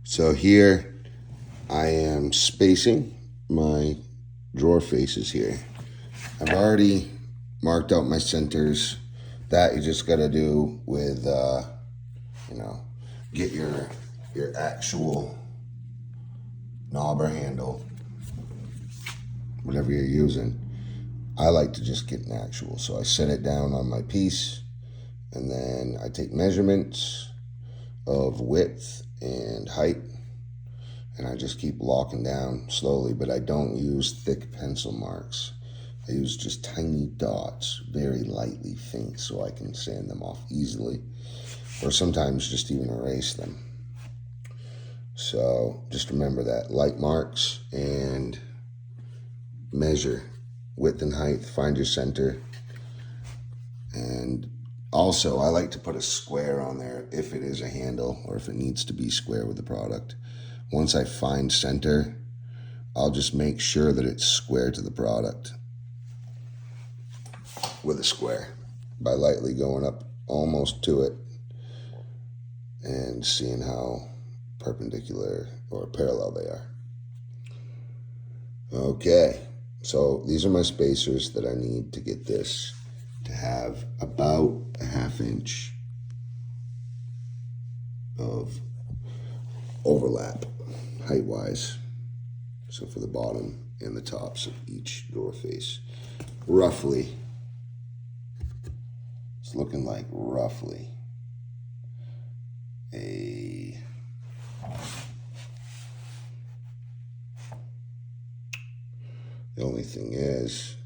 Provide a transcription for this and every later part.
So here I am spacing my drawer faces here. I've already marked out my centers. That you just got to do with, get your actual knobber handle, whatever you're using. I like to just get an actual. So I set it down on my piece, and then I take measurements of width and height, and I just keep locking down slowly, but I don't use thick pencil marks. I use just tiny dots, very lightly faint, so I can sand them off easily, or sometimes just even erase them. So just remember that, light marks, and measure width and height, find your center. And also I like to put a square on there if it is a handle or if it needs to be square with the product. Once I find center, I'll just make sure that it's square to the product with a square by lightly going up almost to it and seeing how perpendicular or parallel they are. Okay, so these are my spacers that I need to get this to have about a 1/2 inch of overlap height-wise. So for the bottom and the tops of each door face, roughly, it's looking like roughly a the only thing is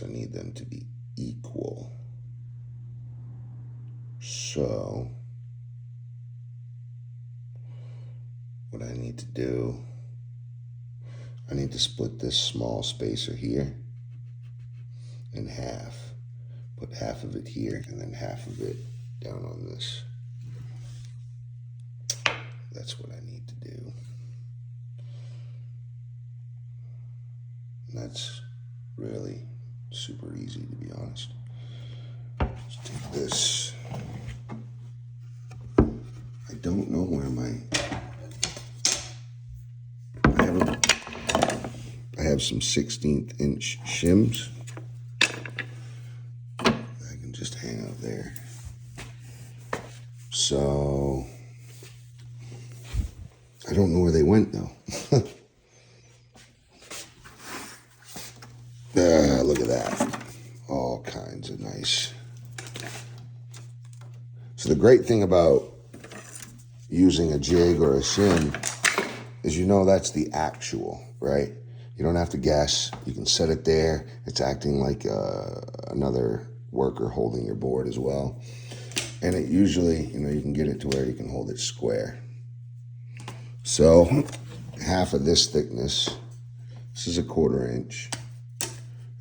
I need them to be equal. So what I need to do, I need to split this small spacer here in half. Put half of it here and then half of it down on this. That's what I need to do. And that's really super easy, to be honest. Let's take this. I don't know where I have some 16th inch shims. I can just hang out there. So I don't know where they went though. Look at that. All kinds of nice. So the great thing about using a jig or a shim is that's the actual, right? You don't have to guess. You can set it there. It's acting like another worker holding your board as well. And it usually, you can get it to where you can hold it square. So half of this thickness, this is a 1/4 inch,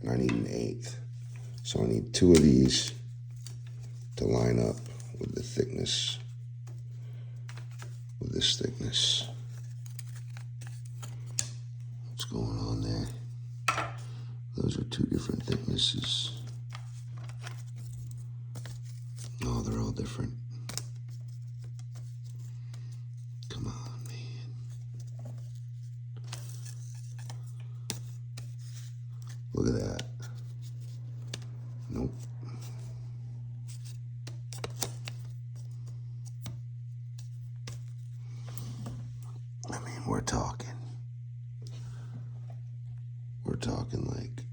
and I need an 1/8. So I need 2 of these to line up with the thickness, with this thickness. What's going on there? Those are 2 different thicknesses. No, they're all different. Come on, man. Look at that. Nope. I mean, we're talking like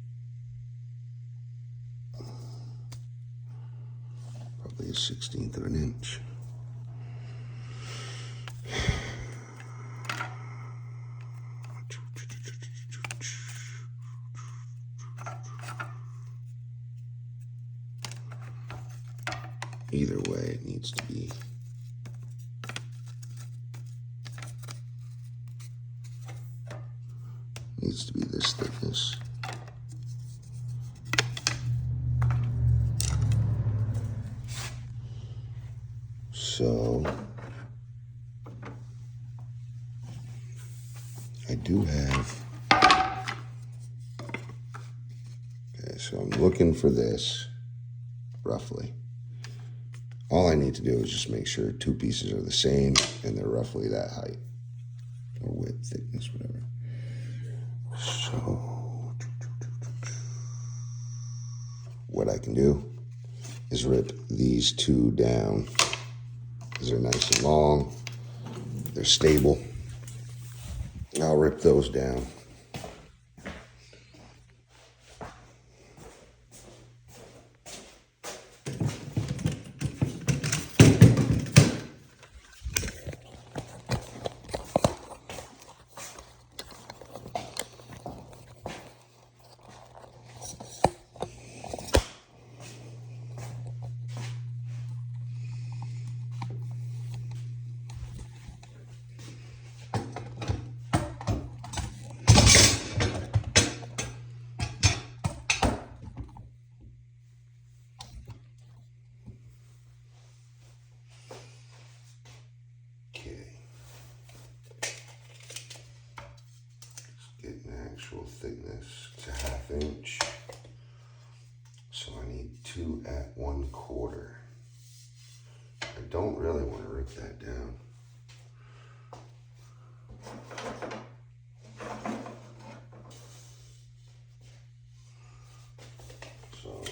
probably a 1/16 of an inch. Either way, it needs to be this thickness. So I do have, okay, so I'm looking for this roughly All I need to do is just make sure two pieces are the same and they're roughly that height or width, thickness, whatever. So what I can do is rip these two down because they're nice and long, they're stable. I'll rip those down. Actual thickness to 1/2 inch, so I need 2 at 1/4. I don't really want to rip that down. So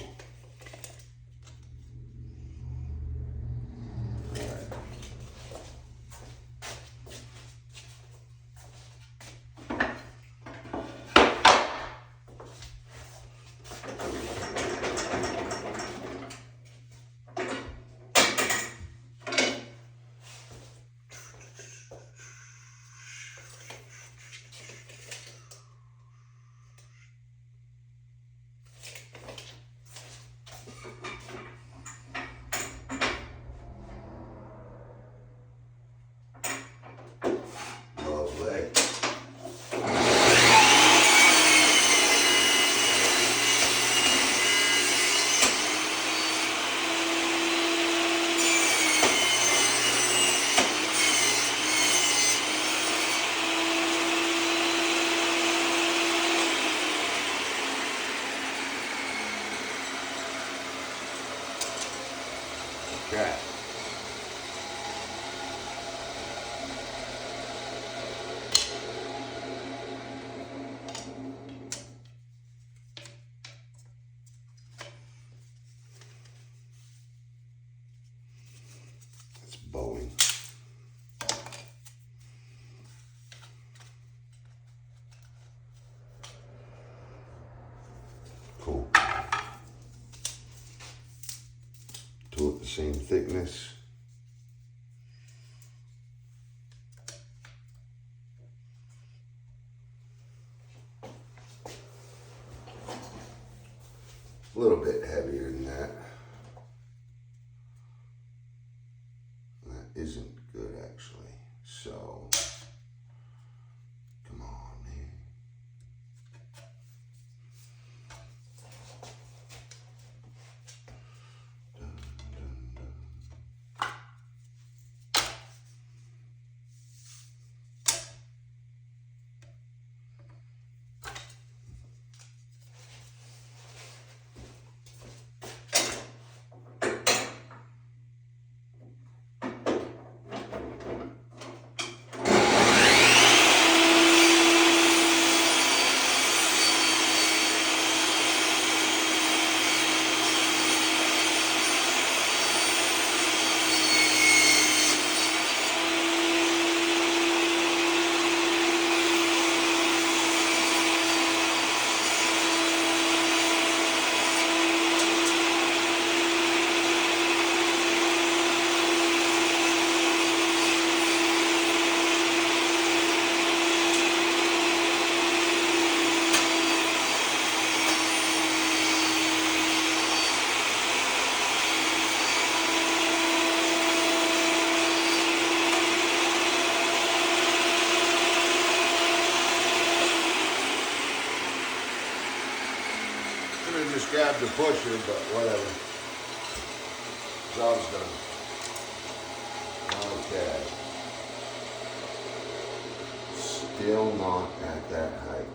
okay. It's bowing. Cool. Two at the same thickness. A little bit heavier than that. That isn't good actually. So, come on, man. Just grabbed the pusher, but whatever. Job's done. Okay. Still not at that height.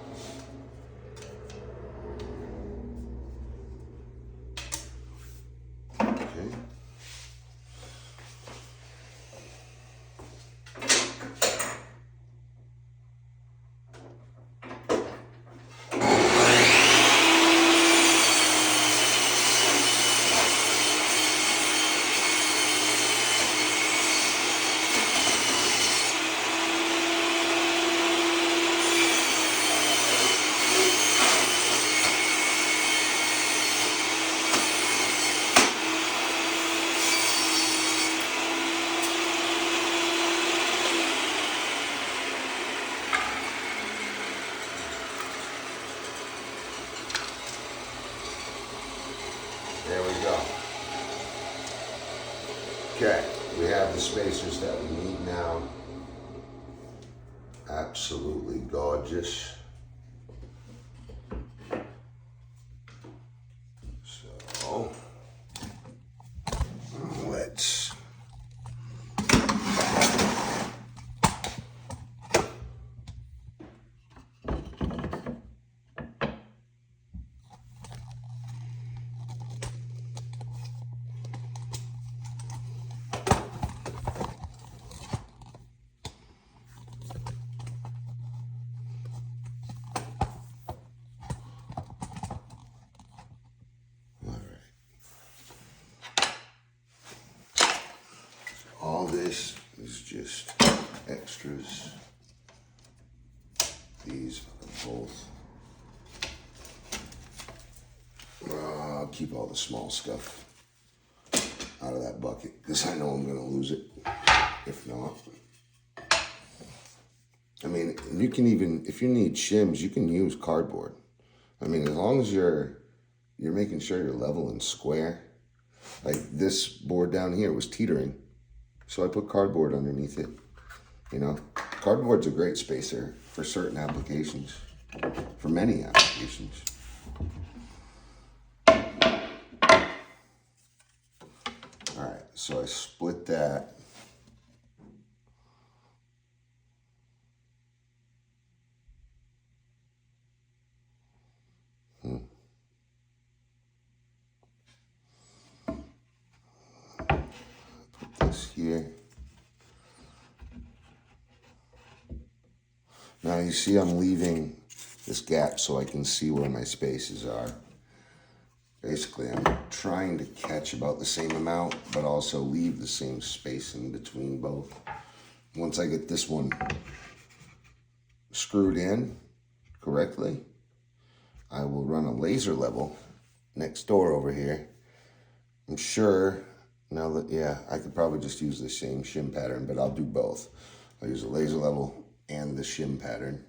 Okay. spacers that we need now. Absolutely gorgeous. So let's all this is just extras. These are both. I'll keep all the small stuff out of that bucket because I know I'm going to lose it if not. I mean, you can even, if you need shims, you can use cardboard. I mean, as long as you're making sure you're level and square. Like this board down here was teetering, so I put cardboard underneath it. You know, cardboard's a great spacer for certain applications, for many applications. All right, so I split that. Put this here. Now you see I'm leaving this gap so I can see where my spaces are. Basically, I'm trying to catch about the same amount, but also leave the same space in between both. Once I get this one screwed in correctly, I will run a laser level next door over here. I'm sure now that, yeah, I could probably just use the same shim pattern, but I'll do both. I'll use a laser level and the shim pattern.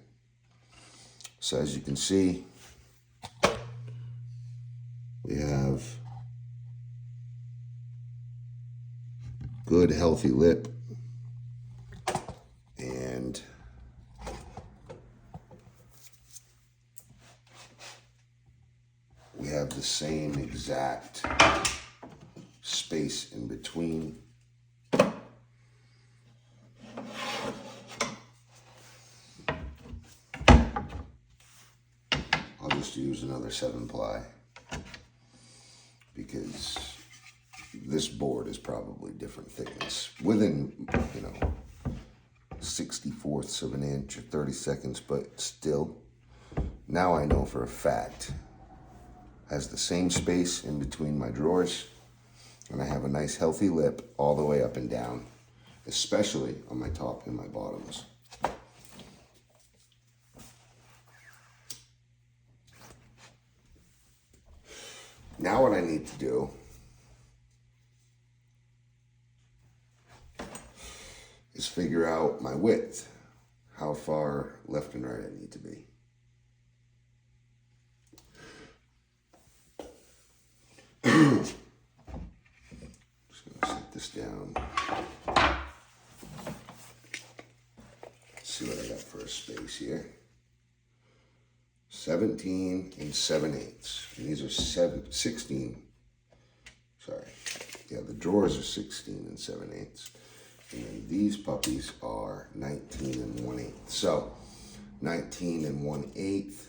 So as you can see, we have good healthy lip and we have the same exact space in between. I'll just use another 7-ply because this board is probably different thickness within, 64ths of an inch or 30 seconds, but still, now I know for a fact has the same space in between my drawers, and I have a nice healthy lip all the way up and down, especially on my top and my bottoms. Now what I need to do is figure out my width, how far left and right I need to be. Just gonna set this down. Let's see what I got for a space here. 17 and 7/8. And these are 16. Sorry. Yeah, the drawers are 16 and 7/8. And then these puppies are 19 and 1/8. So 19 and 1/8.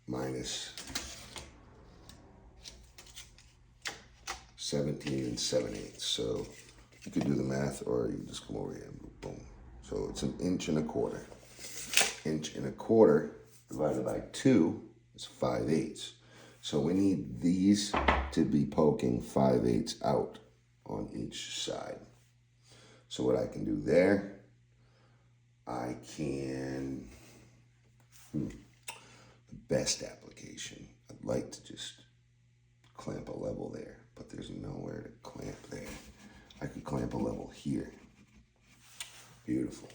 Minus 17 and 7/8. So you could do the math or you just come over here and boom. So it's 1 1/4 inches. 1 1/4 divided by 2 is 5/8. So we need these to be poking 5/8 out on each side. So what I can do there, I can, the best application, I'd like to just clamp a level there, but there's nowhere to clamp there. I could clamp a level here. Beautiful.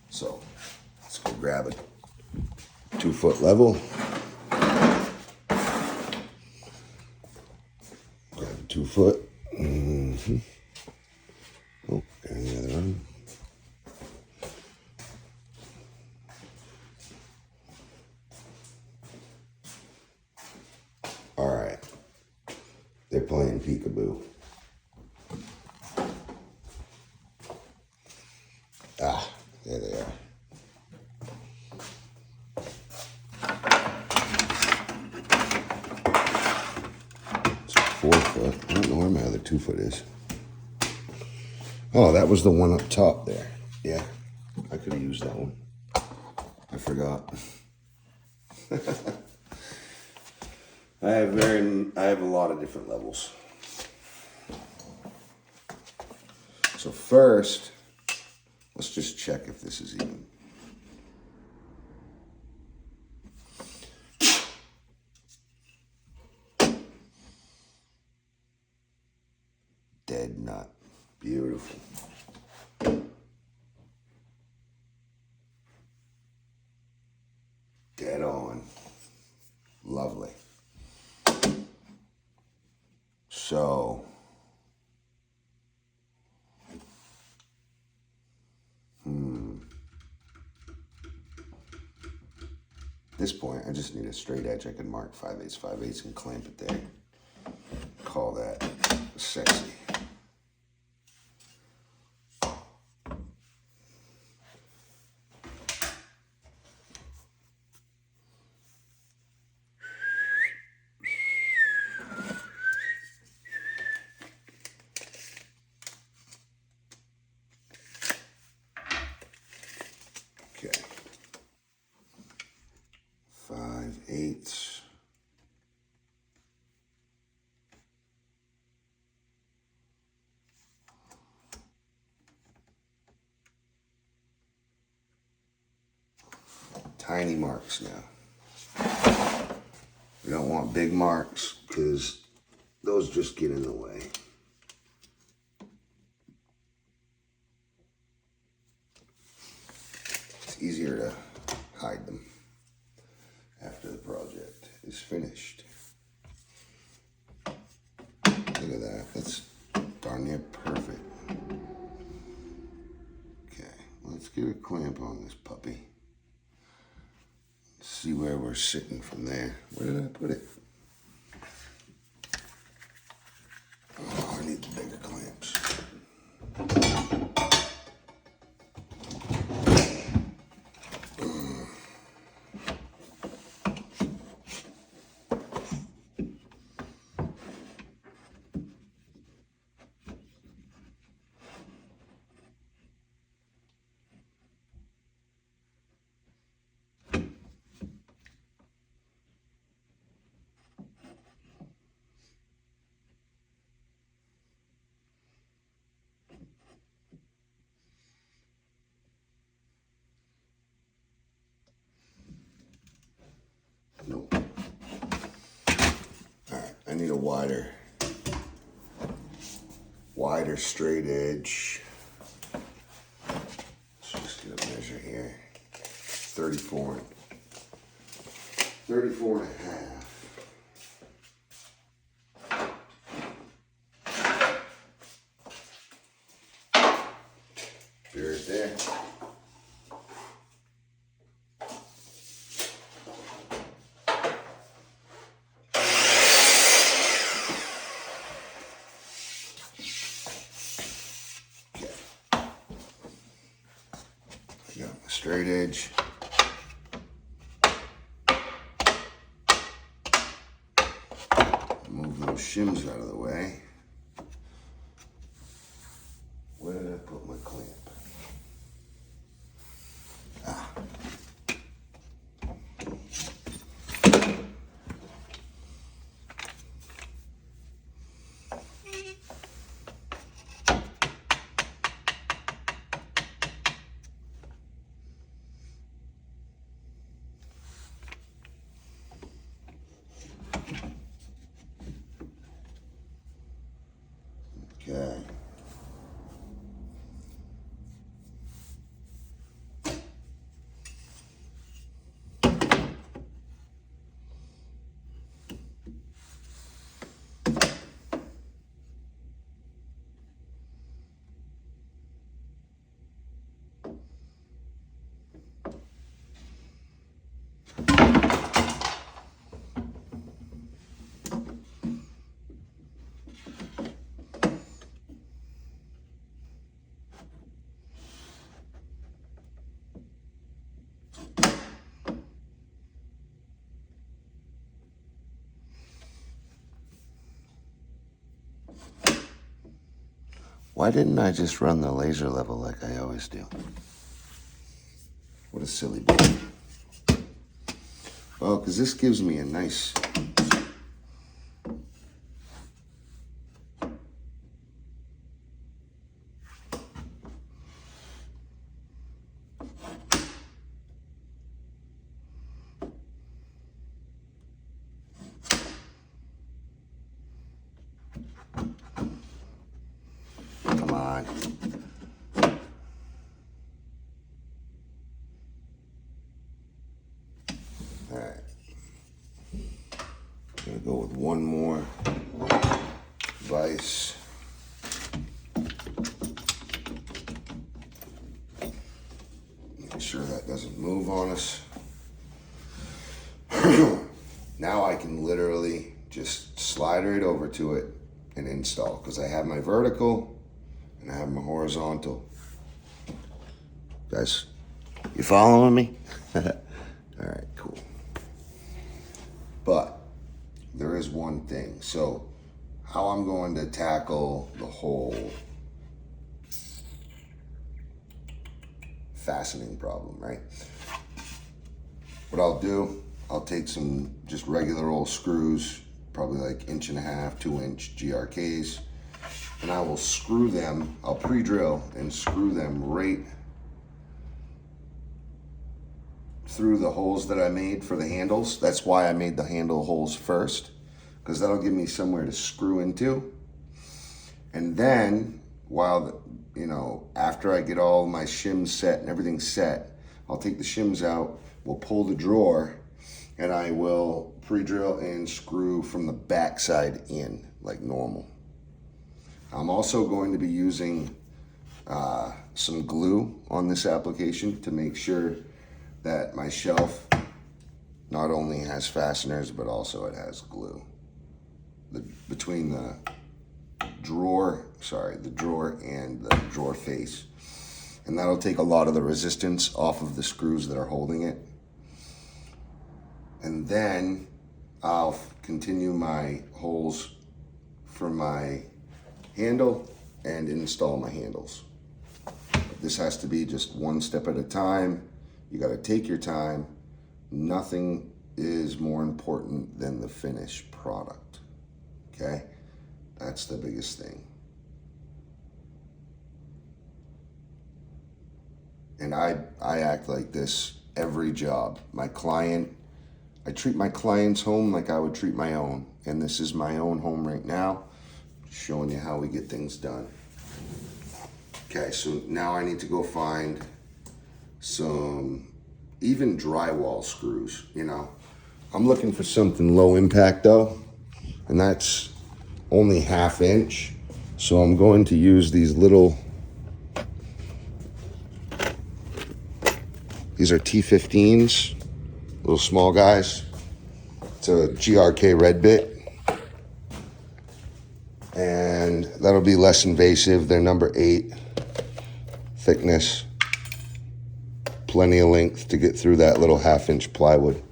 So let's go grab a 2-foot level. 2-foot. Mm-hmm. Oh, got the other one. All right. They're playing peekaboo. Ah, there they are. It's a 4-foot. I don't know where my other 2-foot is. Oh, that was the one up top there. Yeah, I could have used that one. I forgot. I have a lot of different levels. So first, let's just check if this is even. Dead nut. Beautiful. Dead on. Lovely. So, at this point, I just need a straight edge. I can mark 5/8, 5/8 and clamp it there. Call that sexy. Okay. 5/8. Tiny marks now. We don't want big marks because those just get in the way. It's easier to hide them after the project is finished. Look at that. That's darn near perfect. Okay, let's get a clamp on this puppy. See where we're sitting from there. Where did I put it? Oh, I need the bigger clamps. Nope. All right, I need a wider straight edge. Let's just get a measure here. 34 and a half. Right there. Got my straight edge. Move those shims out of the way. Where did I put my clamp? Ah. Okay. Why didn't I just run the laser level like I always do? What a silly bit. Well, because this gives me a nice... Come on. All right. Gonna go with one more vise. Make sure that doesn't move on us. Now I can literally just slide right over to it and install, because I have my vertical and I have my horizontal. Guys, you following me? All right, cool. But there is one thing. So how I'm going to tackle the whole fastening problem, right? What I'll do, I'll take some just regular old screws, probably like 1.5 inch, 2-inch GRKs, and I will screw them, I'll pre-drill and screw them right through the holes that I made for the handles. That's why I made the handle holes first, because that'll give me somewhere to screw into. And then, after I get all my shims set and everything set, I'll take the shims out, we'll pull the drawer, and I will pre-drill and screw from the back side in like normal. I'm also going to be using some glue on this application to make sure that my shelf not only has fasteners, but also it has glue. Between the drawer and the drawer face. And that'll take a lot of the resistance off of the screws that are holding it. And then I'll continue my holes for my handle and install my handles. But this has to be just one step at a time. You got to take your time. Nothing is more important than the finished product. Okay? That's the biggest thing. And I act like this every job. I treat my client's home like I would treat my own. And this is my own home right now, showing you how we get things done. Okay, so now I need to go find some even drywall screws, I'm looking for something low impact though, and that's only 1/2 inch. So I'm going to use these these are T15s, little small guys. It's a GRK red bit. And that'll be less invasive. They're number 8 thickness. Plenty of length to get through that little 1/2 inch plywood.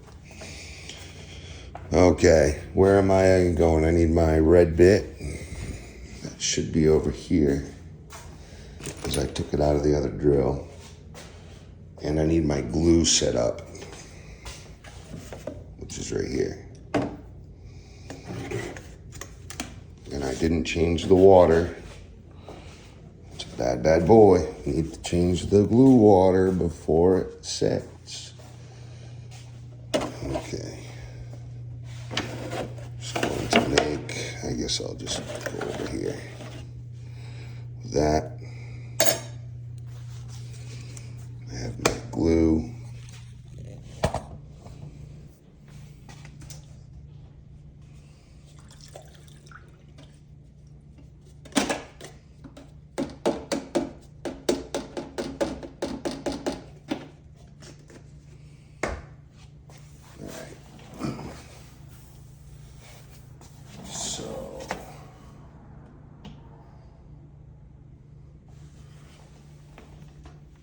Okay, where am I going? I need my red bit. That should be over here, because I took it out of the other drill. And I need my glue set up, which is right here. And I didn't change the water. It's a bad boy. Need to change the glue water before it sets. Okay. Just going to make, I guess I'll just go over here. That. I have my glue.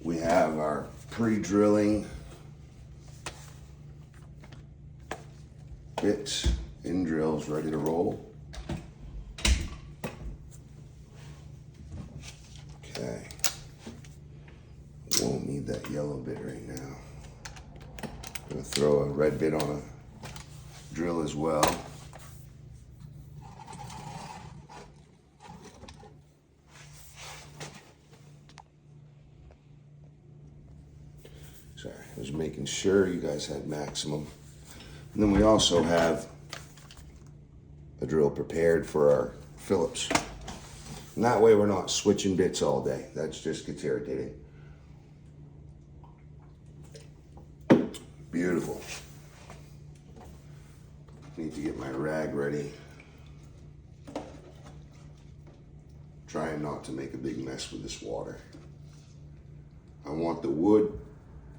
We have our pre-drilling bits in drills ready to roll. yellow bit right now. I'm gonna throw a red bit on a drill as well. Sorry, I was making sure you guys had maximum. And then we also have a drill prepared for our Phillips. And that way we're not switching bits all day. That just gets irritating. Beautiful. Need to get my rag ready. Trying not to make a big mess with this water. I want the wood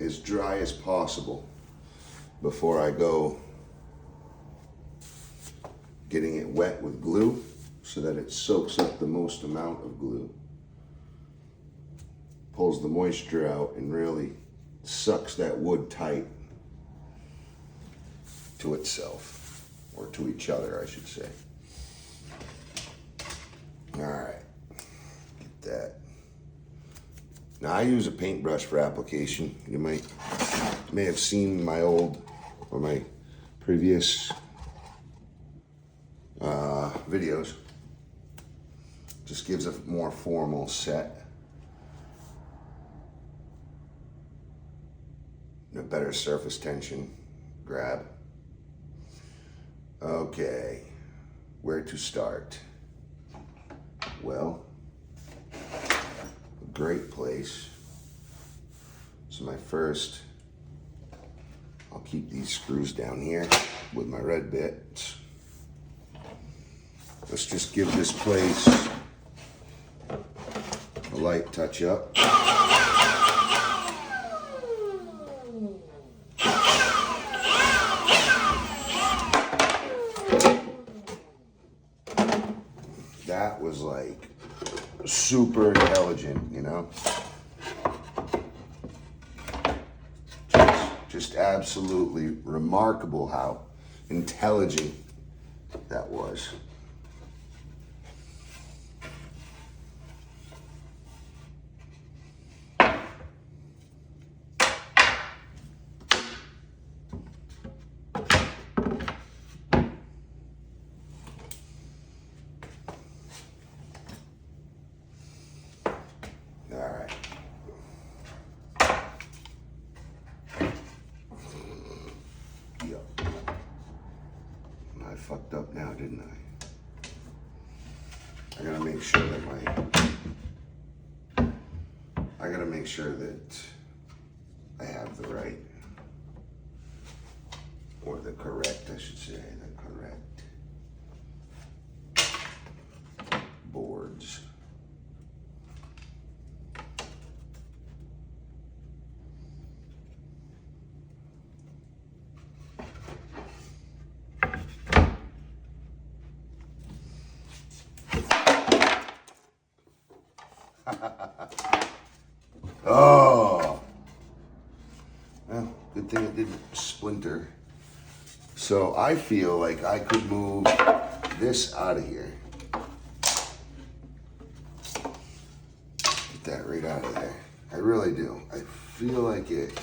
as dry as possible before I go getting it wet with glue so that it soaks up the most amount of glue, pulls the moisture out, and really sucks that wood tight to itself, or to each other, I should say. All right, get that. Now I use a paintbrush for application. You may have seen my old or my previous videos. Just gives a more formal set, and a better surface tension grab. Okay, where to start? Well, a great place. So my first, I'll keep these screws down here with my red bit. Let's just give this place a light touch up. That was like super intelligent, you know? Just absolutely remarkable how intelligent that was. Fucked up now, didn't I? I gotta make sure that I have the right, or the correct, I should say, the correct boards. Oh, well, good thing it didn't splinter. So I feel like I could move this out of here. Get that right out of there. I really do. I feel like it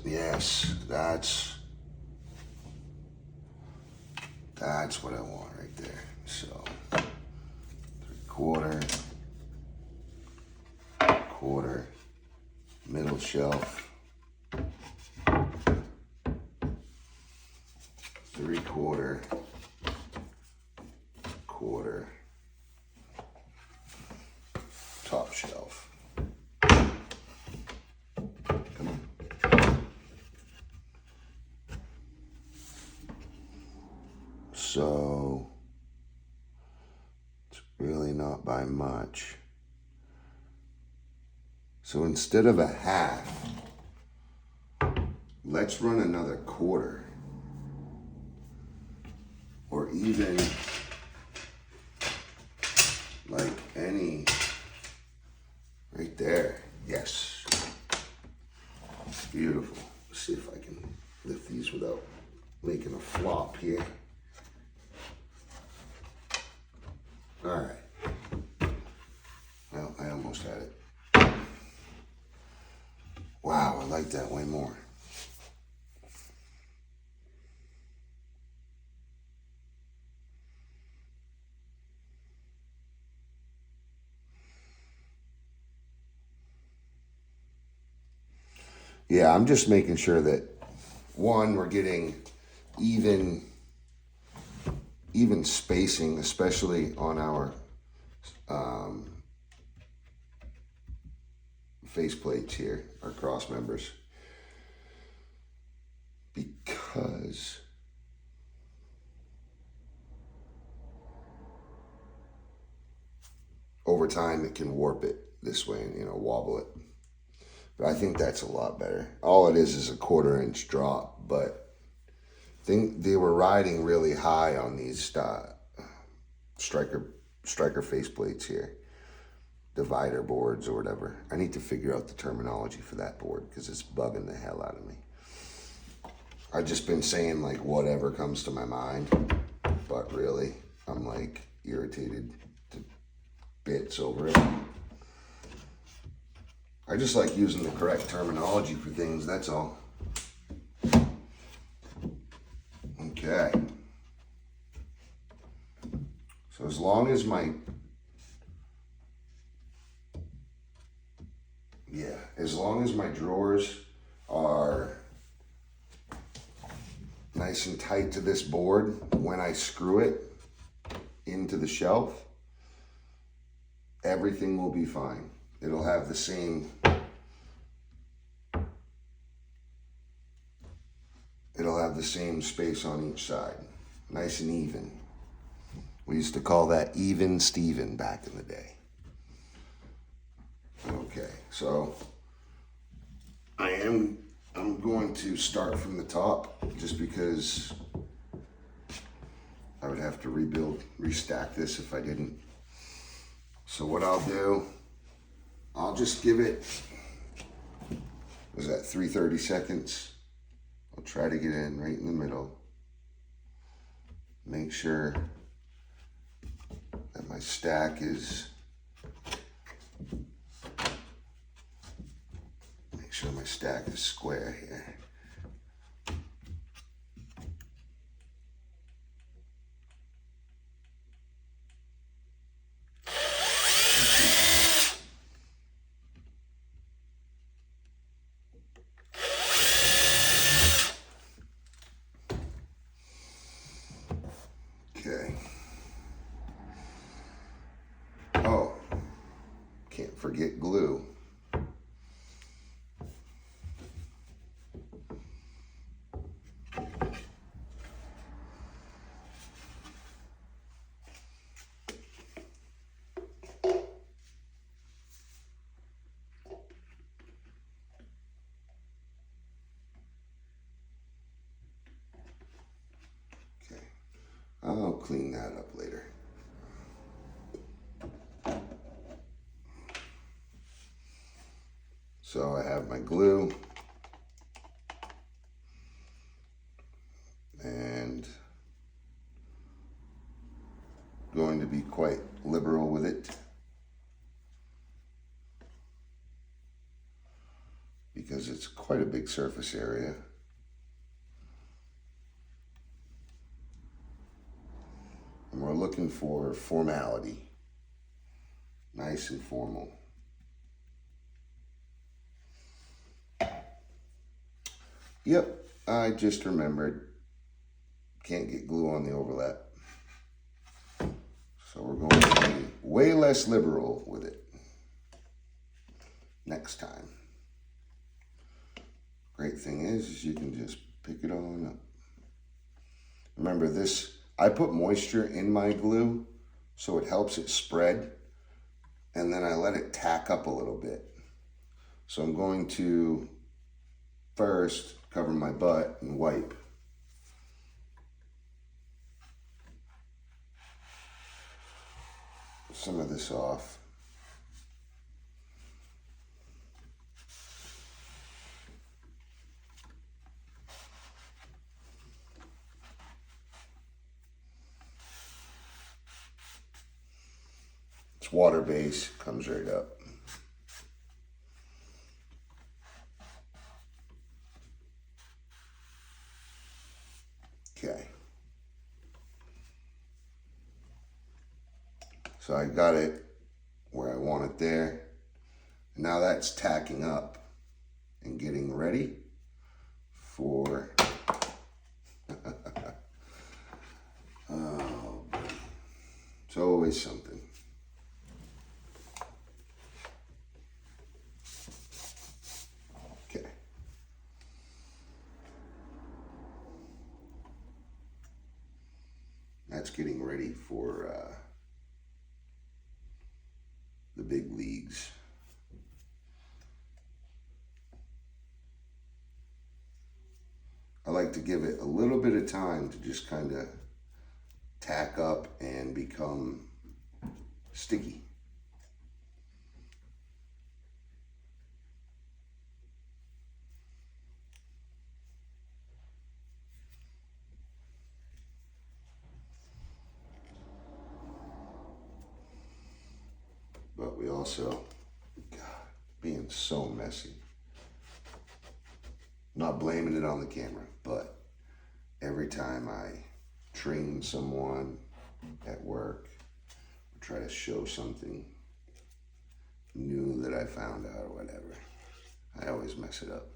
yes, that's what I want right there. So 3/4, quarter, middle shelf, 3/4, quarter, top shelf. Come on. So it's really not by much. So instead of a half, let's run another quarter, or even like any, right there. Yes, beautiful. Let's see if I can lift these without making a flop here. All right. Well, I almost had it. like that way more. Yeah, I'm just making sure that, one, we're getting even spacing, especially on our face plates here, our cross members, because over time it can warp it this way and, wobble it. But I think that's a lot better. All it is a 1/4 inch drop, but I think they were riding really high on these striker face plates here, divider boards or whatever. I need to figure out the terminology for that board because it's bugging the hell out of me. I've just been saying like whatever comes to my mind, but really I'm like irritated to bits over it. I just like using the correct terminology for things, that's all. Okay. So as long as my drawers are nice and tight to this board when I screw it into the shelf, everything will be fine. It'll have the same space on each side, nice and even. We used to call that even Steven back in the day. Okay, so I'm going to start from the top just because I would have to restack this if I didn't. So what I'll do, I'll just give it, was that 330 seconds? I'll try to get in right in the middle. Make sure that my stack is, square here. Okay. Oh, can't forget glue. I'll clean that up later. So I have my glue and going to be quite liberal with it because it's quite a big surface area. And we're looking for formality, nice and formal. Yep, I just remembered, can't get glue on the overlap. So we're going to be way less liberal with it next time. Great thing is you can just pick it on up. Remember this, I put moisture in my glue so it helps it spread, and then I let it tack up a little bit. So I'm going to first cover my butt and wipe. Some of this off. It's water based, comes right up. So I got it where I want it there. Now that's tacking up and getting ready for oh, it's always something. Okay. That's getting ready for the big leagues. I like to give it a little bit of time to just kind of tack up and become sticky. But we also, God, being so messy. Not blaming it on the camera, but every time I train someone at work or try to show something new that I found out or whatever, I always mess it up.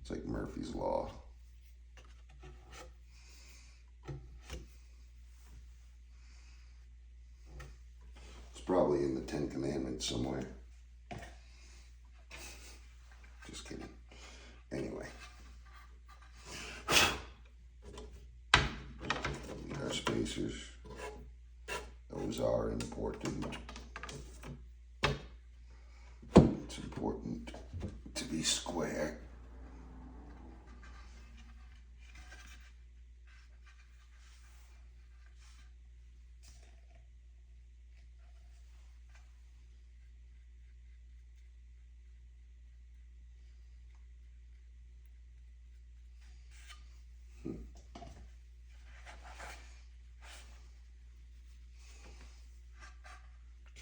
It's like Murphy's Law. It's probably in the 10 Commandments somewhere. Just kidding. Anyway. Our spacers. Those are important. It's important to be square.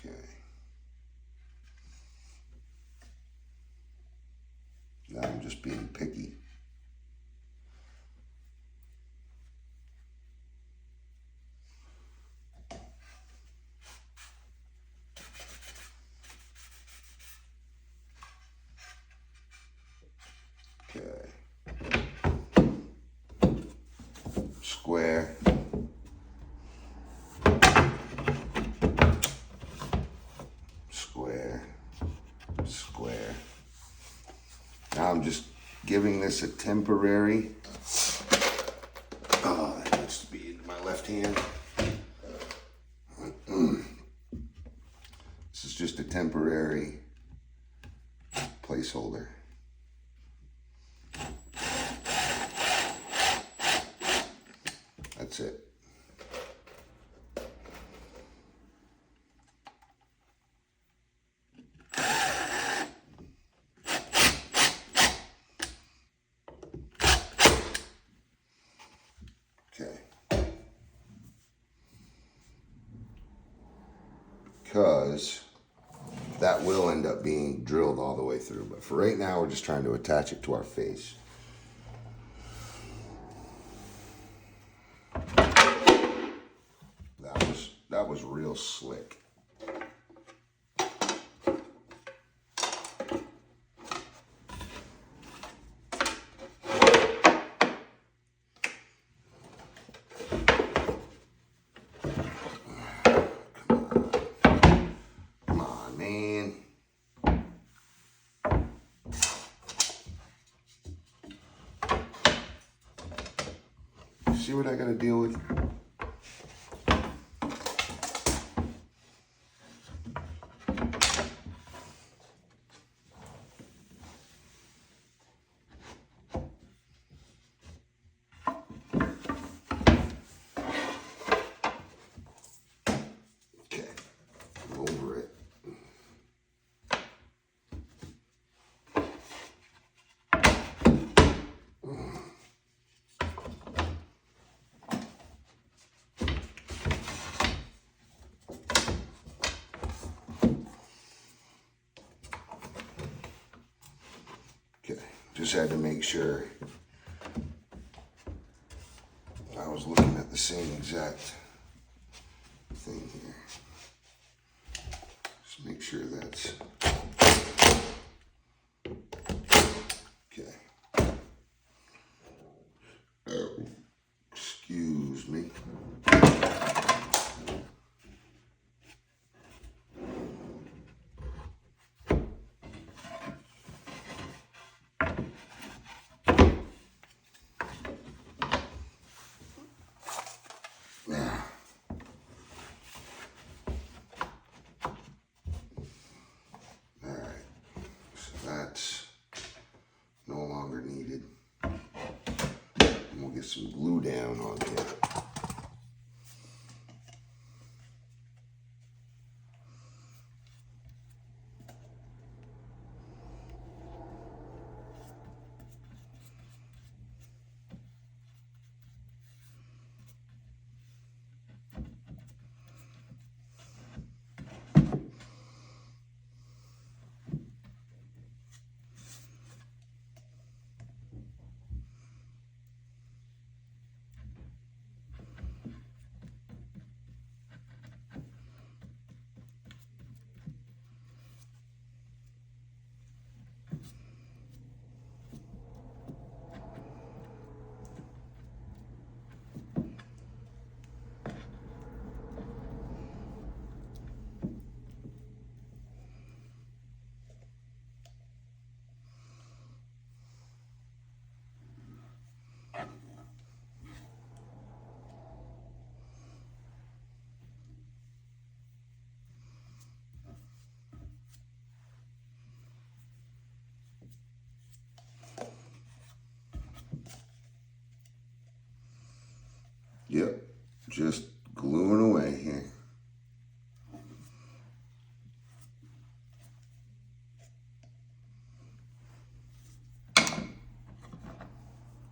Okay. Now I'm just being picky. Okay. Square. Square. Square. Now I'm just giving this a temporary, oh, that needs to be in my left hand. This is just a temporary placeholder. That's it. Okay. Because that will end up being drilled all the way through. But for right now, we're just trying to attach it to our face. That was real slick. Come on, man. See what I gotta deal with? Okay, I'm over it. Okay, just had to make sure I was looking at the same exact thing here. nuts. Okay. Oh, excuse me. That's no longer needed. And we'll get some glue down on here. Yep, just gluing away here.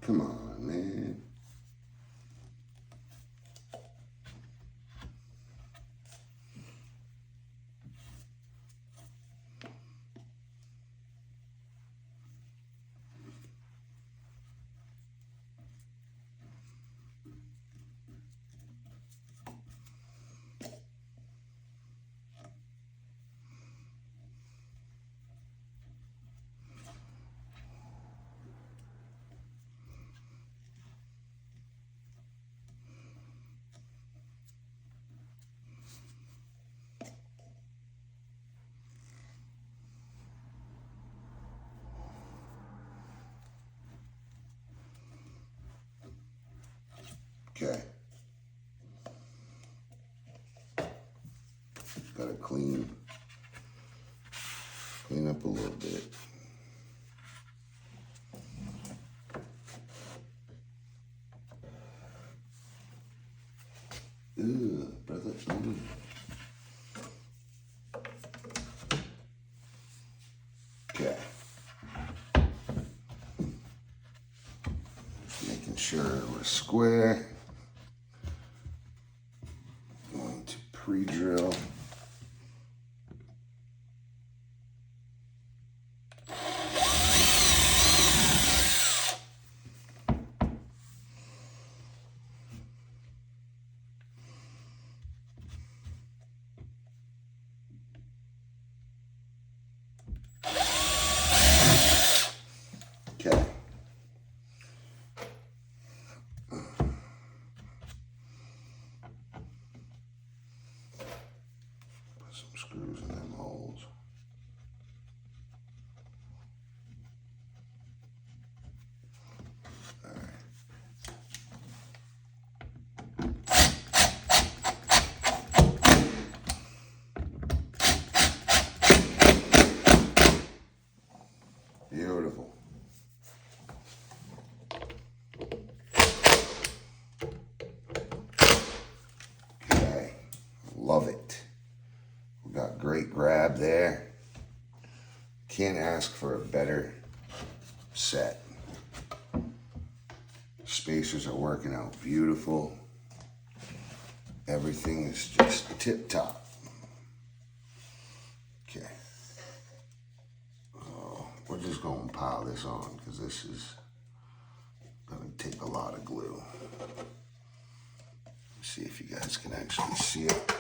Come on, man. Okay. Gotta clean up a little bit. Ugh, brother. Okay. Making sure we're square. Going to pre-drill. Okay. Put some screws in them holes. All right. Beautiful. Okay, love it. We got great grab there. Can't ask for a better set. Spacers are working out beautiful. Everything is just tip top. Okay. We're just going to pile this on because this is going to take a lot of glue. Let's see if you guys can actually see it.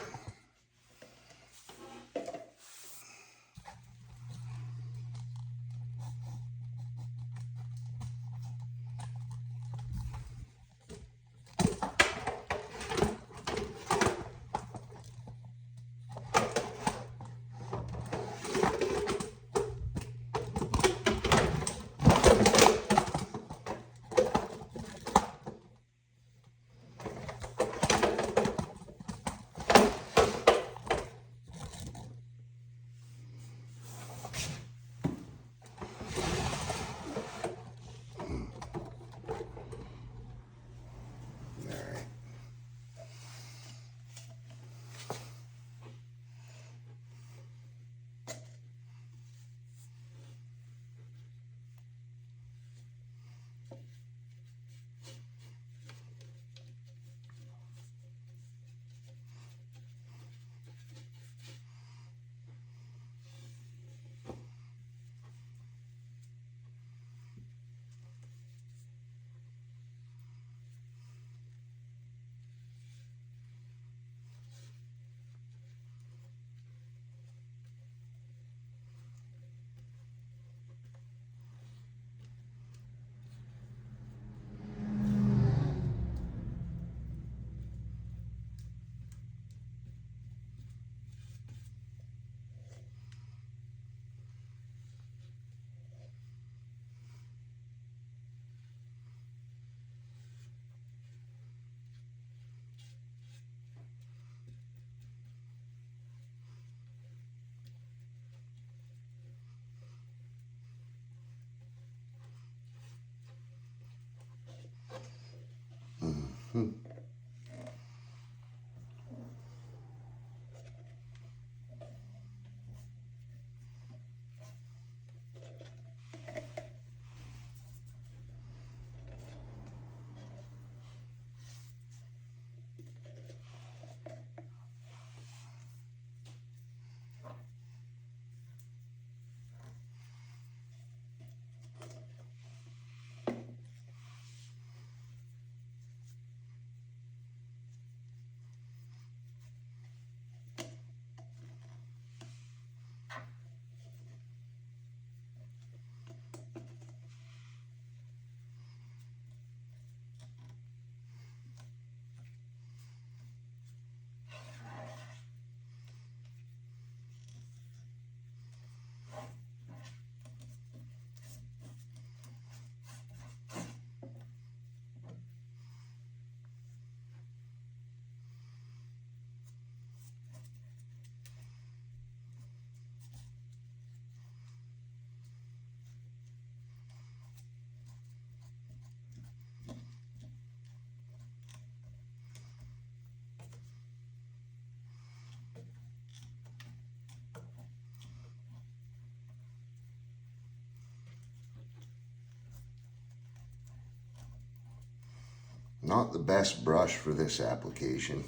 not the best brush for this application.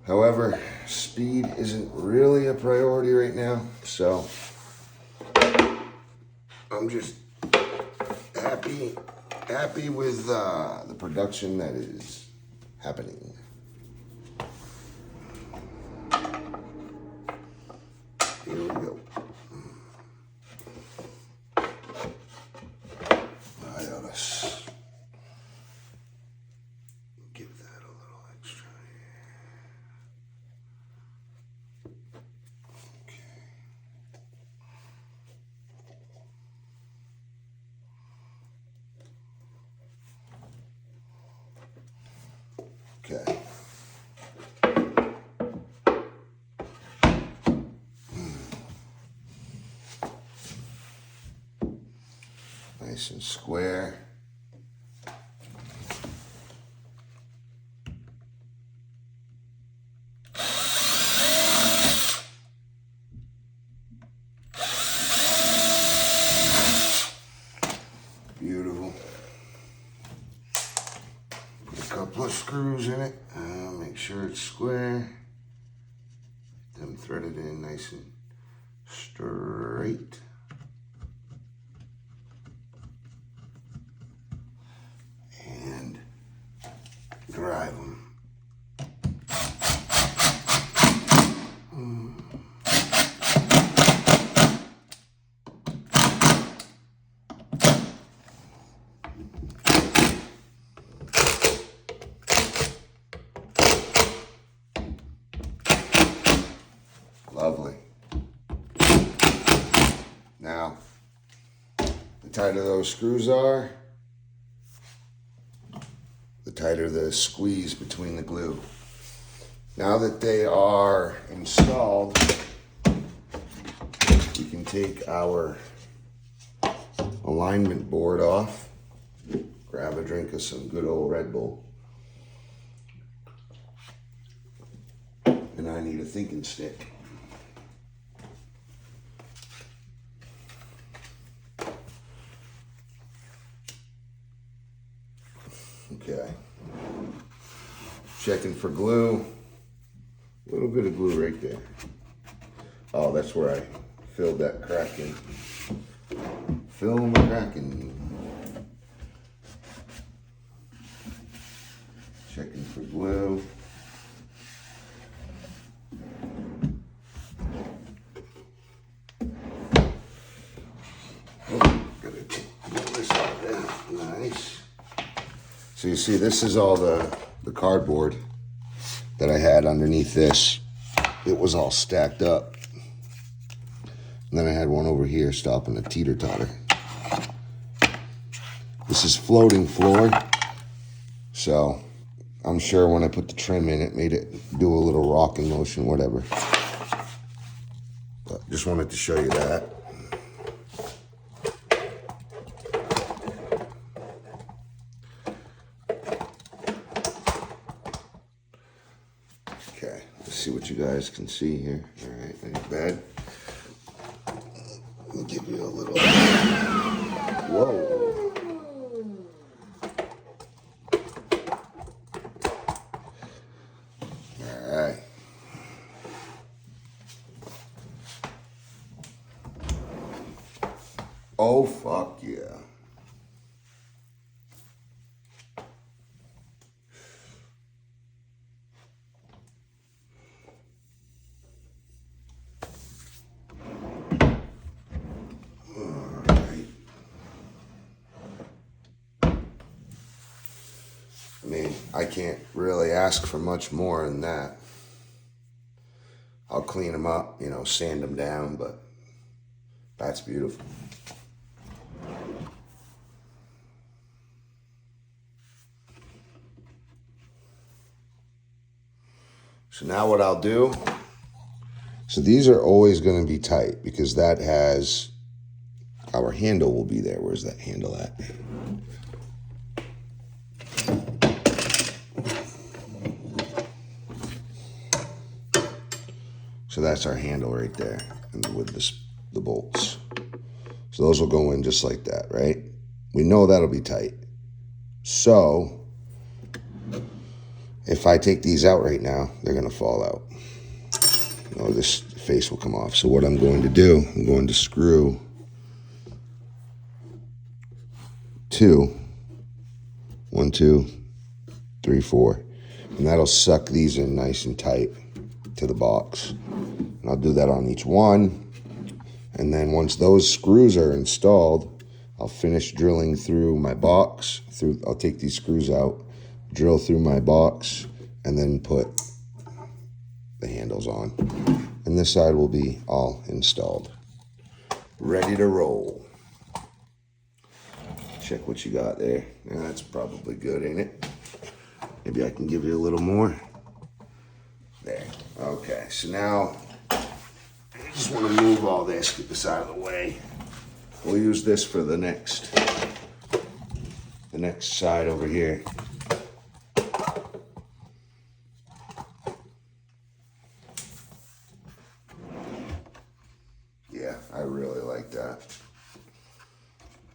However, speed isn't really a priority right now, so I'm just happy with the production that is happening. Here we go. I ought to give that a little extra here. Okay. Nice and square. Beautiful. Put a couple of screws in it. Make sure it's square. Get them threaded in nice and straight. And drive them. Lovely. Now, the tighter those screws are, the tighter the squeeze between the glue. Now that they are installed, we can take our alignment board off, grab a drink of some good old Red Bull, and I need a thinking stick. Okay. Checking for glue. A little bit of glue right there. Oh, that's where I filled that crack in. Fill my crack in. Checking for glue. Oh, gotta pull this out there. Nice. So you see, this is all the cardboard that I had underneath this. It was all stacked up. And then I had one over here stopping a teeter-totter. This is floating floor. So I'm sure when I put the trim in, it made it do a little rocking motion, whatever. But just wanted to show you that. Okay, let's see what you guys can see here. All right, not bad. We'll give you a little. Whoa. All right. Oh, fuck yeah. I mean, I can't really ask for much more than that. I'll clean them up, sand them down, but that's beautiful. So now what I'll do, so these are always going to be tight because that has, our handle will be there. Where's that handle at? So that's our handle right there, and with the bolts. So those will go in just like that, right? We know that'll be tight. So if I take these out right now, they're going to fall out. Oh, this face will come off. So what I'm going to do, I'm going to screw 2, 1, 2, 3, 4, and that'll suck these in nice and tight to the box. And I'll do that on each one. And then once those screws are installed, I'll finish drilling through my box. I'll take these screws out, drill through my box, and then put the handles on. And this side will be all installed. Ready to roll. Check what you got there. That's probably good, ain't it? Maybe I can give you a little more. There. Okay, so now I just want to move all this, get this out of the way. We'll use this for the next side over here. Yeah, I really like that.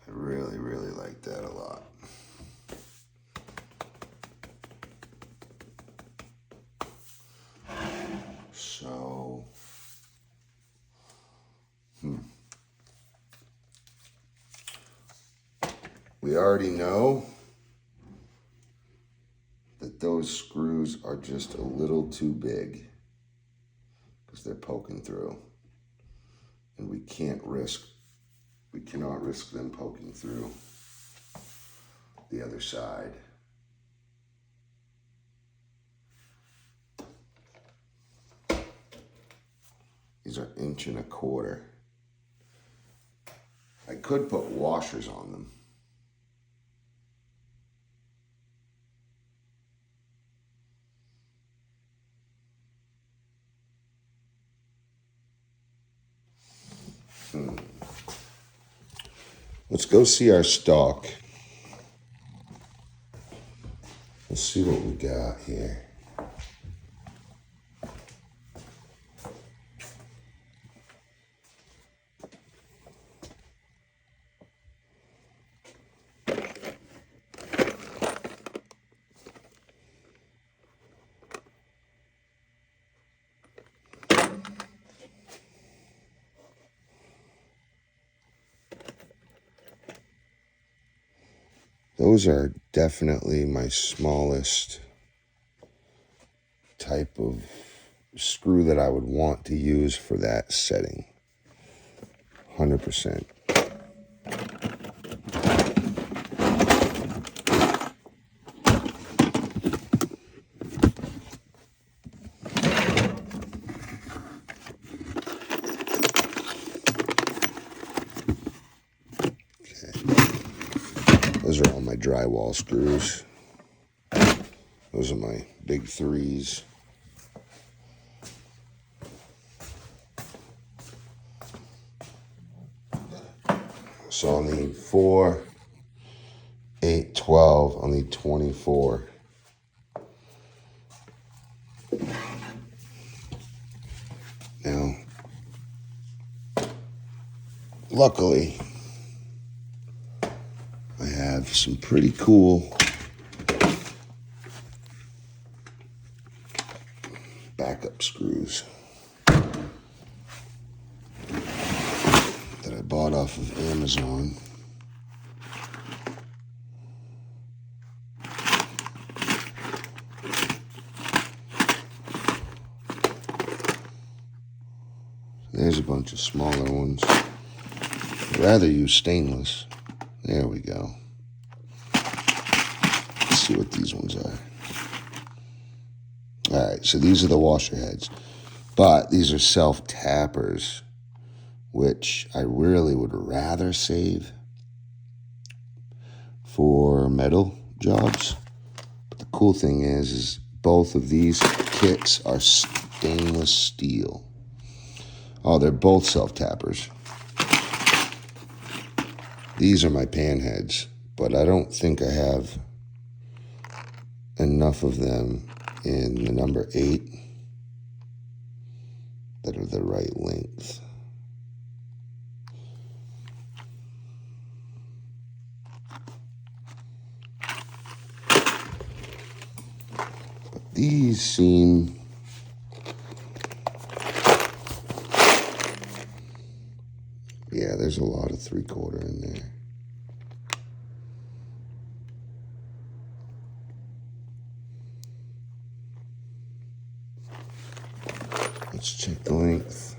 I really, really like that a lot. So, we already know that those screws are just a little too big because they're poking through. And we cannot risk them poking through the other side. These are 1.25 inches. I could put washers on them. Let's go see our stock. Let's see what we got here. Those are definitely my smallest type of screw that I would want to use for that setting. 100%. Those are all my drywall screws. Those are my big 3s. So I'll need 4, 8, 12. I'll need 24. Now, luckily, I have some pretty cool backup screws that I bought off of Amazon. There's a bunch of smaller ones. I'd rather use stainless. There we go. Let's see what these ones are. All right, so these are the washer heads. But these are self-tappers, which I really would rather save for metal jobs. But the cool thing is both of these kits are stainless steel. Oh, they're both self-tappers. These are my pan heads, but I don't think I have enough of them in the number 8 that are the right length. These seem... Yeah, there's a lot of 3/4 in there. Let's check the length.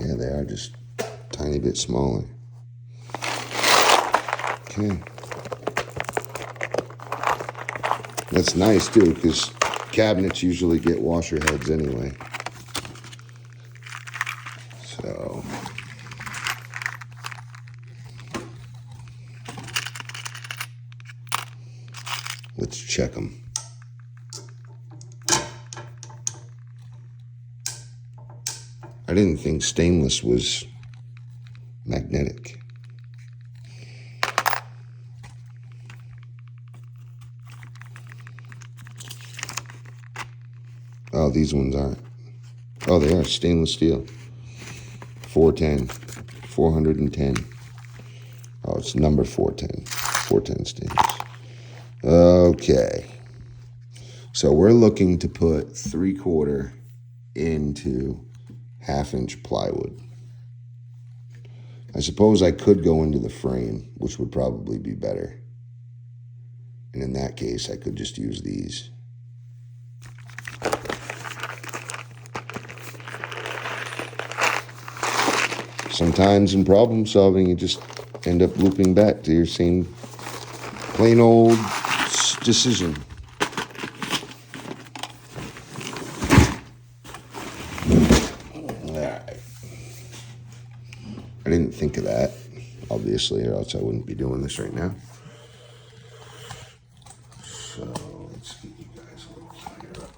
Yeah, they are just a tiny bit smaller. Okay. That's nice too, because cabinets usually get washer heads anyway. So let's check them. I didn't think stainless was magnetic. Oh, these ones aren't. Oh, they are stainless steel. 410. 410. Oh, it's number 410. 410 stainless. Okay. So we're looking to put 3/4 into 1/2-inch plywood. I suppose I could go into the frame, which would probably be better. And in that case, I could just use these. Sometimes in problem solving, you just end up looping back to your same plain old decision. All right. I didn't think of that, obviously, or else I wouldn't be doing this right now. So let's get you guys a little higher up.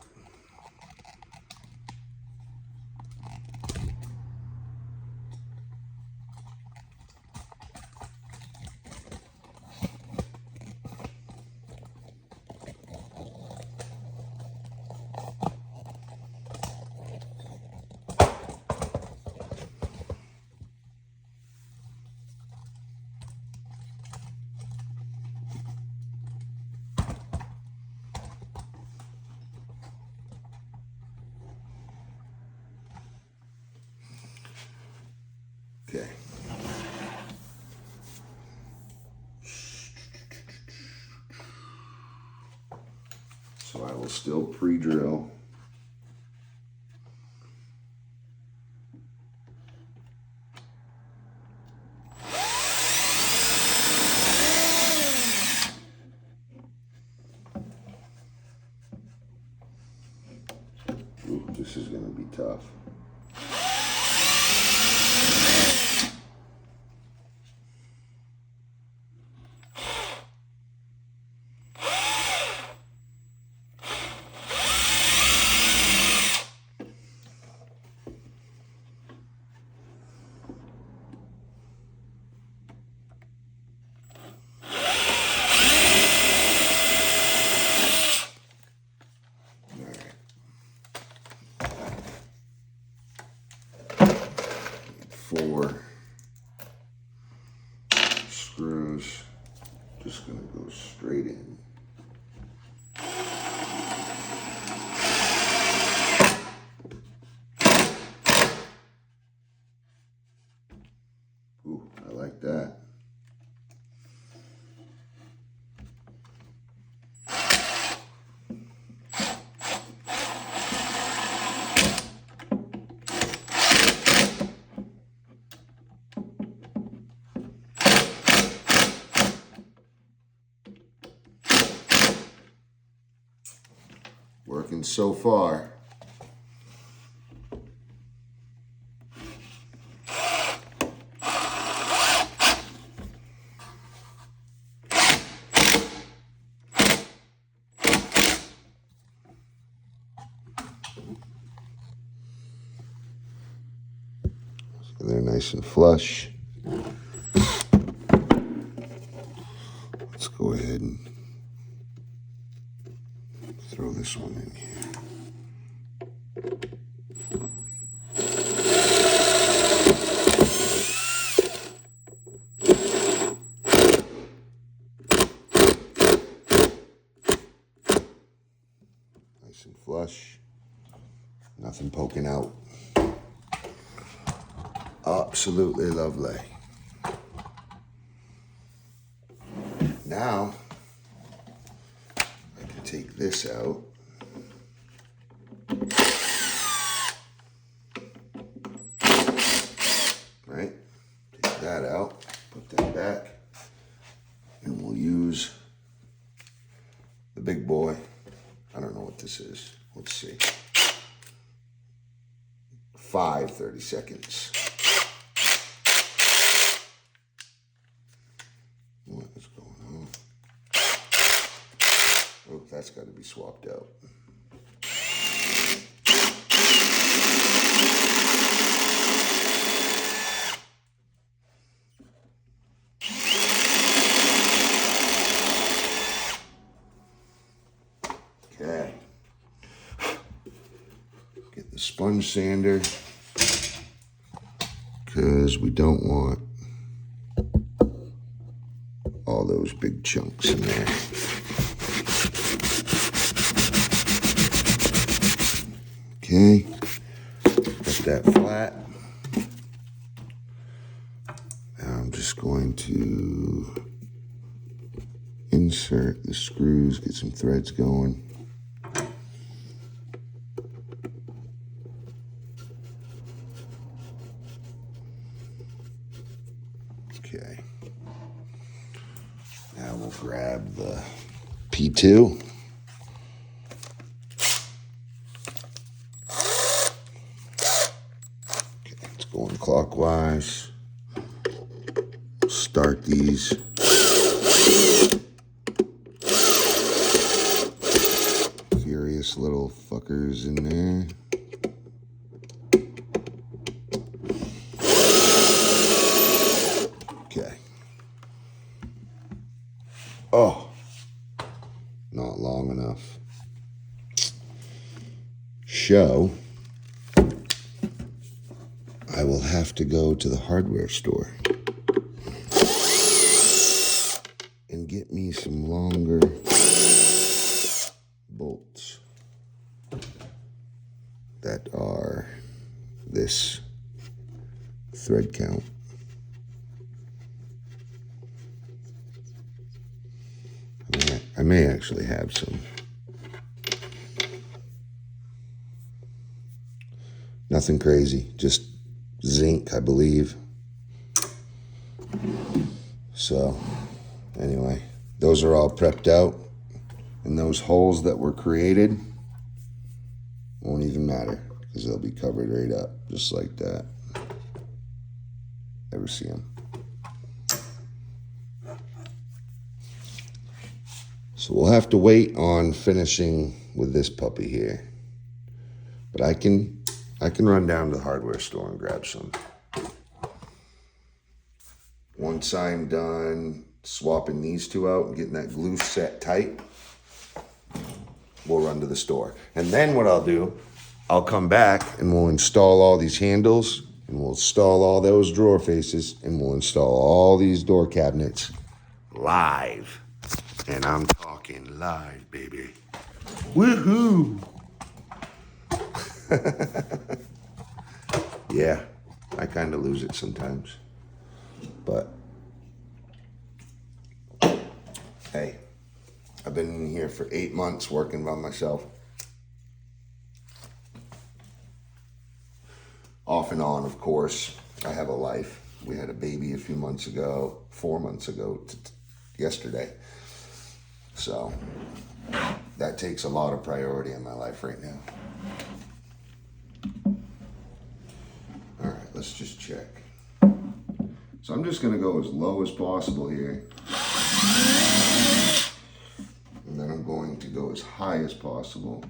Okay. So I will still pre-drill. Ooh, this is going to be tough. Four screws, just gonna go straight in. Ooh, I like that. Working so far. So they're nice and flush. Let's go ahead and throw this one in here. Nice and flush. Nothing poking out. Absolutely lovely. Now, I can take this out. Right? Take that out, put that back, and we'll use the big boy. I don't know what this is. Let's see. 30 seconds. What is going on? Oh, that's got to be swapped out. Okay. Get the sponge sander because we don't want all those big chunks in there. Okay, put that flat. Now I'm just going to insert the screws, get some threads going. Okay. Now we'll grab the P2. Okay, it's going clockwise. Start these. Furious little fuckers in there. Okay. Oh, not long enough. So, I will have to go to the hardware store and get me some longer bolts that are this thread count. I may actually have some. Nothing crazy, just zinc, I believe. So, anyway, those are all prepped out, and those holes that were created won't even matter because they'll be covered right up, just like that. Ever see them? So we'll have to wait on finishing with this puppy here, but I can run down to the hardware store and grab some. Once I'm done swapping these two out and getting that glue set tight, we'll run to the store. And then what I'll do, I'll come back and we'll install all these handles, and we'll install all those drawer faces, and we'll install all these door cabinets live. And I'm talking live, baby. Woohoo! Yeah, I kind of lose it sometimes. But, hey, I've been in here for 8 months working by myself. Off and on, of course. I have a life. We had a baby a few months ago, 4 months ago, yesterday. So, that takes a lot of priority in my life right now. All right, let's just check. So I'm just going to go as low as possible here. And then I'm going to go as high as possible.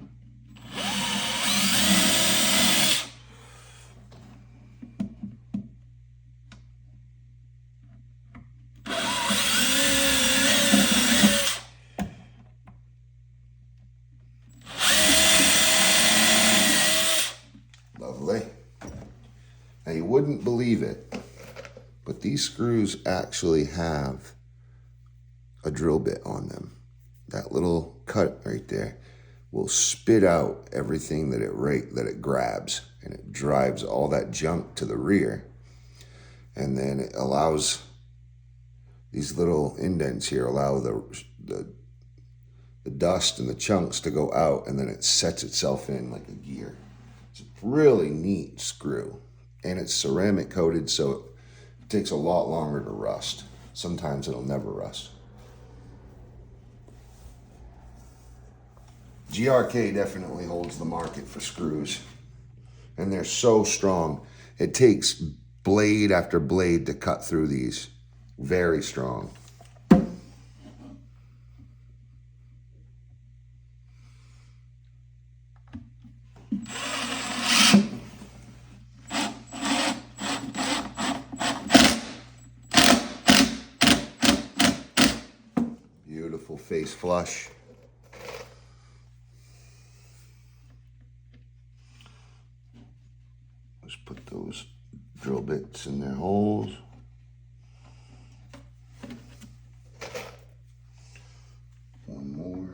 Lovely. Now you wouldn't believe it, but these screws actually have a drill bit on them. That little cut right there. will spit out everything that it grabs, and it drives all that junk to the rear. And then it allows these little indents here allow the dust and the chunks to go out, and then it sets itself in like a gear. It's a really neat screw, and it's ceramic coated, so it takes a lot longer to rust. Sometimes it'll never rust. GRK definitely holds the market for screws, and they're so strong. It takes blade after blade to cut through these. Very strong. Beautiful face flush. Just put those drill bits in their holes. One more.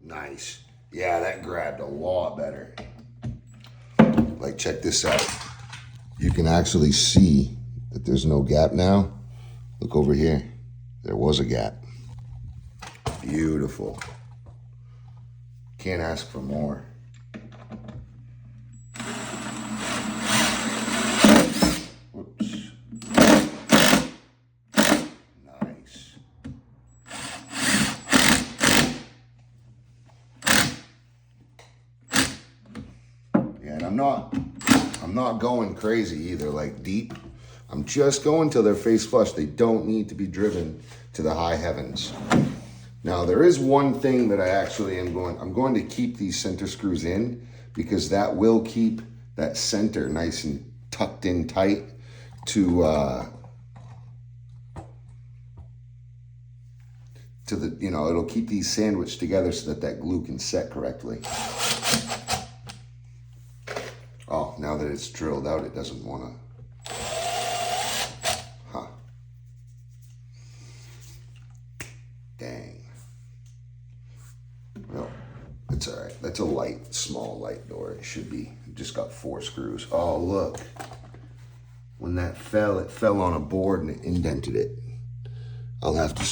Nice. Yeah, that grabbed a lot better. Like, check this out. You can actually see that there's no gap now. Look over here. There was a gap. Beautiful. Can't ask for more. Whoops. Nice. Yeah, and I'm not going crazy either, like deep. I'm just going till they're face flush. They don't need to be driven to the high heavens. Now, there is one thing that I actually I'm going to keep these center screws in, because that will keep that center nice and tucked in tight to the, it'll keep these sandwiched together so that glue can set correctly. Oh, now that it's drilled out, it doesn't want to. Huh. Dang. Well, it's all right. That's a small light door. It should be. It just got 4 screws. Oh, look. When that fell, it fell on a board and it indented it. I'll have to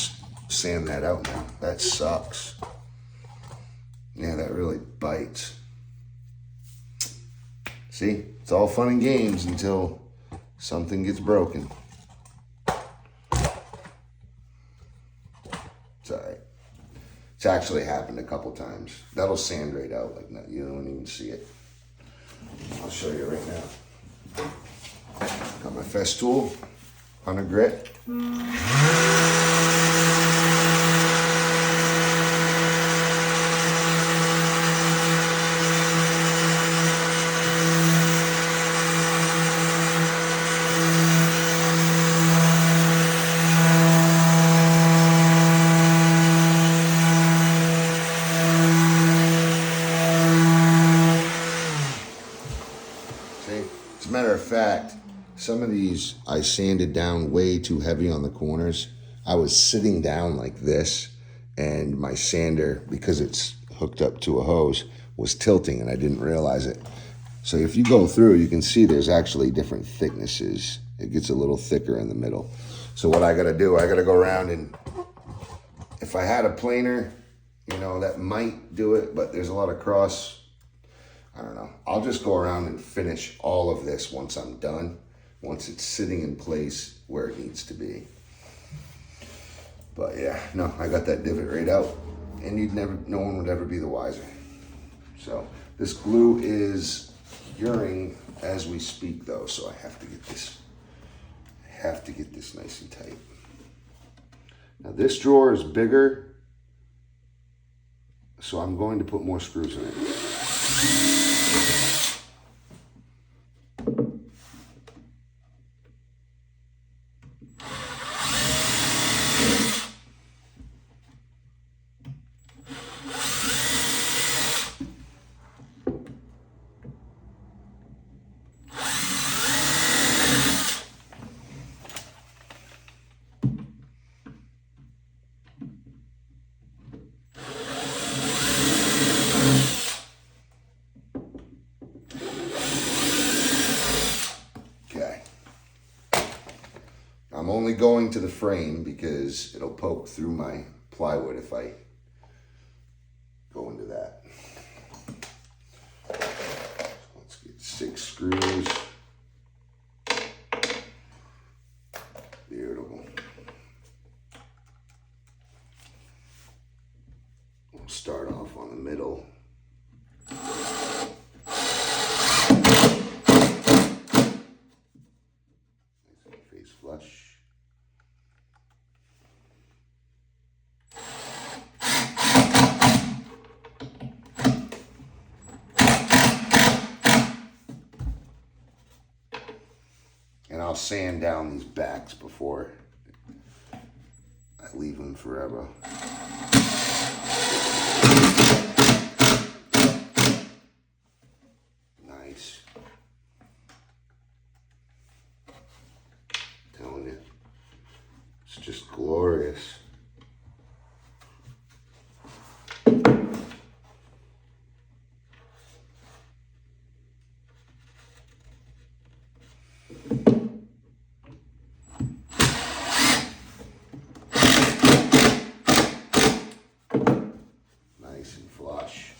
sand that out now. That sucks. Yeah, that really bites. See, it's all fun and games until something gets broken. It's all right. It's actually happened a couple times. That'll sand right out like that. You don't even see it. I'll show you right now. Got my Festool, 100 grit. As a matter of fact, some of these I sanded down way too heavy on the corners. I was sitting down like this, and my sander, because it's hooked up to a hose, was tilting, and I didn't realize it. So if you go through, you can see there's actually different thicknesses. It gets a little thicker in the middle. So what I gotta do, I gotta go around, and if I had a planer, that might do it, but there's a lot of cross. I don't know. I'll just go around and finish all of this once I'm done, once it's sitting in place where it needs to be. But yeah, no, I got that divot right out, and no one would ever be the wiser. So this glue is curing as we speak though, so I have to get this nice and tight. Now this drawer is bigger, so I'm going to put more screws in it. only going to the frame because it'll poke through my plywood if I go into that. So let's get 6 screws. Beautiful. We'll start off on the middle. Face flush. And I'll sand down these backs before I leave them forever. Nice. Telling you, it's just glorious. Nice and flush.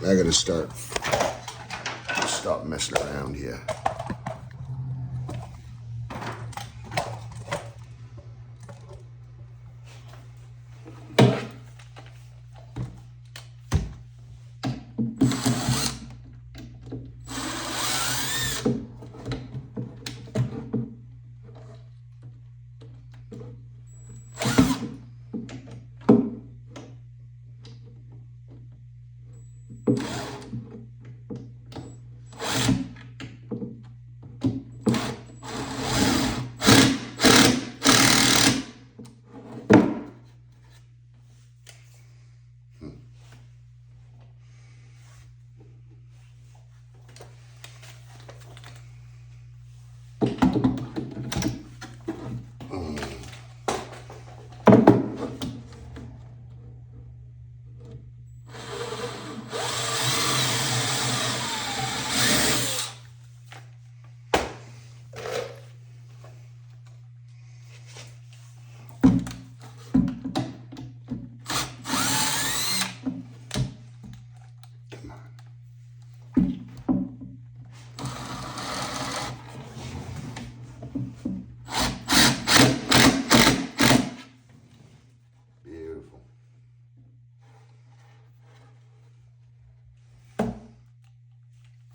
I gotta stop messing around here.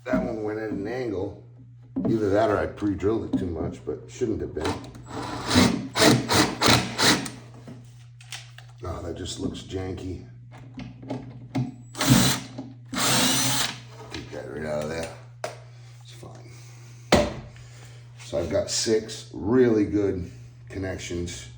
That one went at an angle. Either that or I pre-drilled it too much, but shouldn't have been. No, that just looks janky. Take that right out of there. It's fine. So I've got 6 really good connections.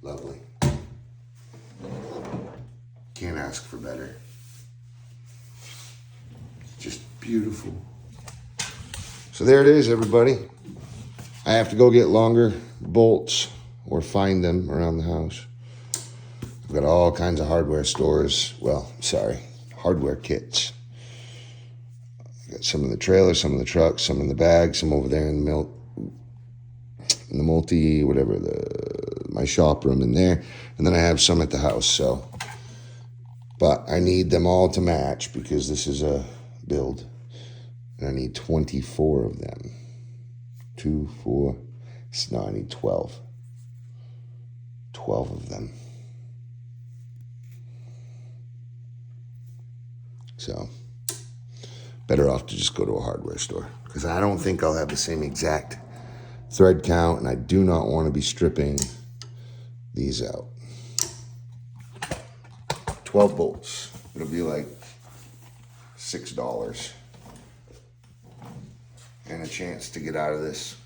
Lovely. Can't ask for better. Just beautiful. So there it is, everybody. I have to go get longer bolts or find them around the house. I've got all kinds of hardware stores. Well, sorry, hardware kits. I got some in the trailer, some in the truck, some in the bag, some over there in the multi, whatever, my shop room in there. And then I have some at the house, so. But I need them all to match because this is a build. And I need 24 of them. 2, 4, no, I need 12. 12 of them. So, better off to just go to a hardware store. Because I don't think I'll have the same exact thread count, and I do not want to be stripping these out. 12 bolts. It'll be like $6. And a chance to get out of this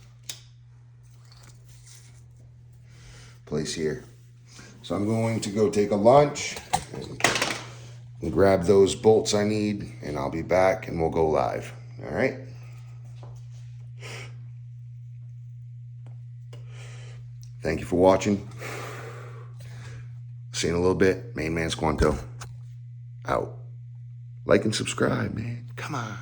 place here. So I'm going to go take a lunch and grab those bolts I need, and I'll be back and we'll go live. All right. Thank you for watching. See you in a little bit. Main Man Squanto out. Like and subscribe, man. Come on.